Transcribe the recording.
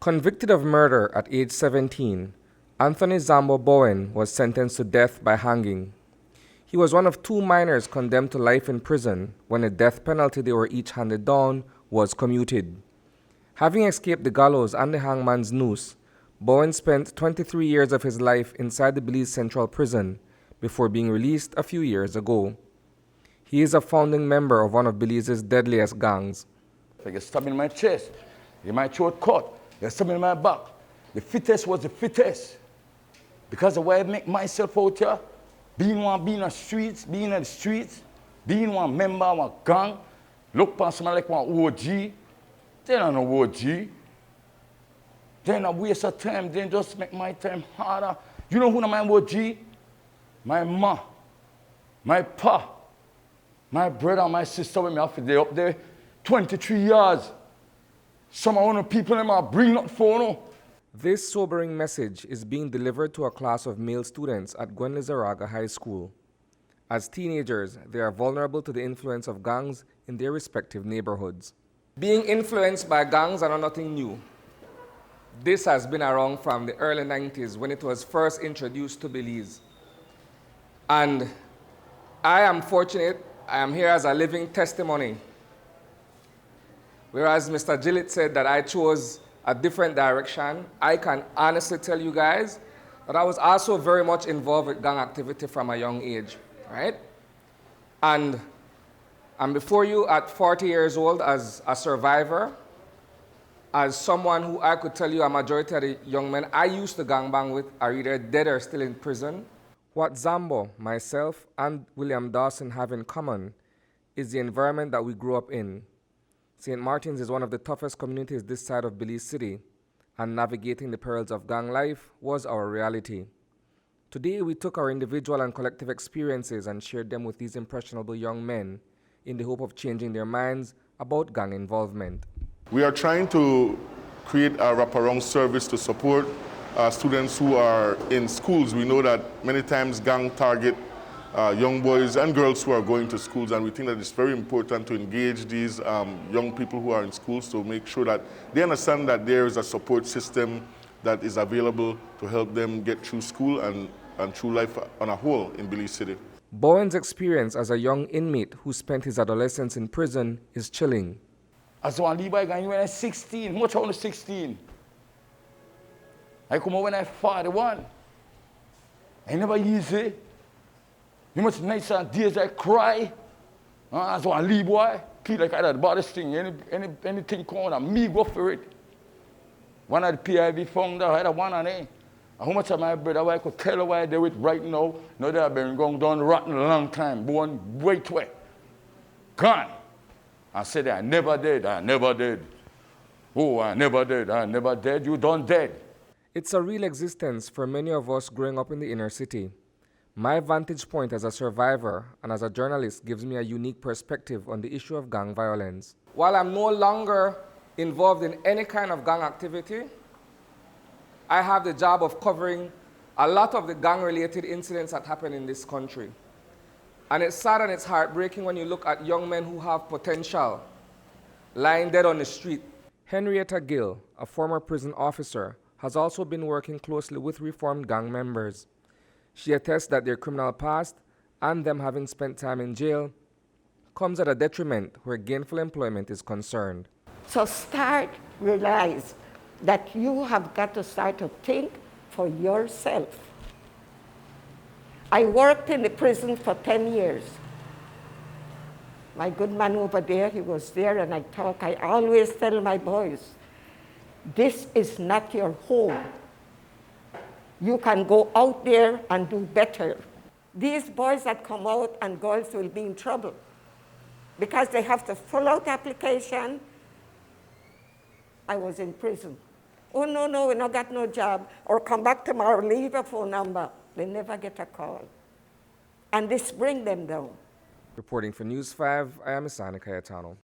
Convicted of murder at age 17, Anthony Zambo Bowen was sentenced to death by hanging. He was one of two minors condemned to life in prison when the death penalty they were each handed down was commuted. Having escaped the gallows and the hangman's noose, Bowen spent 23 years of his life inside the Belize Central Prison before being released a few years ago. He is a founding member of one of Belize's deadliest gangs. If I get stabbed in my chest, in my throat cut, they stabbed me in my back. The fittest was the fittest. Because the way I make myself out here, being in the streets, being one member of a gang, look past someone like one OG, then I'm no OG. Then I waste of time, then just make my time harder. You know who am my OG? My ma, my pa, my brother, my sister, when me have to day up there, 23 years. Some of the people in my bring up phone. This sobering message is being delivered to a class of male students at Gwen Lizarraga High School. As teenagers, they are vulnerable to the influence of gangs in their respective neighborhoods. Being influenced by gangs are nothing new. This has been around from the early 90s when it was first introduced to Belize. And I am fortunate, I am here as a living testimony. Whereas Mr. Gillett said that I chose a different direction, I can honestly tell you guys that I was also very much involved with gang activity from a young age, right? And I'm before you at 40 years old as a survivor, as someone who I could tell you a majority of the young men I used to gangbang with are either dead or still in prison. What Zambo, myself, and William Dawson have in common is the environment that we grew up in. St. Martin's is one of the toughest communities this side of Belize City, and navigating the perils of gang life was our reality. Today, we took our individual and collective experiences and shared them with these impressionable young men in the hope of changing their minds about gang involvement. We are trying to create a wraparound service to support students who are in schools. We know that many times gang target young boys and girls who are going to schools, and we think that it's very important to engage these young people who are in schools to make sure that they understand that there is a support system that is available to help them get through school and through life on a whole in Belize City. Bowen's experience as a young inmate who spent his adolescence in prison is chilling. As one leave I when I was 16, much only 16. I come out when I 41. I never easy. You much nicer days I cry. As one leave boy, feel like I had the baddest thing. Anything come on, me go for it. One of the PIV founder, I had one on it. How much of my brother I could tell her why I do it right now. No, they have been going down rotten a long time. Born way too wet. Gone. I said, I never did, I never did. Oh, I never did, I never did. You done dead. It's a real existence for many of us growing up in the inner city. My vantage point as a survivor and as a journalist gives me a unique perspective on the issue of gang violence. While I'm no longer involved in any kind of gang activity, I have the job of covering a lot of the gang-related incidents that happen in this country. And it's sad and it's heartbreaking when you look at young men who have potential lying dead on the street. Henrietta Gill, a former prison officer, has also been working closely with reformed gang members. She attests that their criminal past and them having spent time in jail comes at a detriment where gainful employment is concerned. So realize that you have got to start to think for yourself. I worked in the prison for 10 years. My good man over there, he was there, and I always tell my boys, this is not your home. You can go out there and do better. These boys that come out and girls will be in trouble because they have to fill out application. I was in prison. Oh, no, we not got no job. Or come back tomorrow, leave a phone number. They never get a call. And this bring them down. Reporting for News 5, I am Isani Cayetano.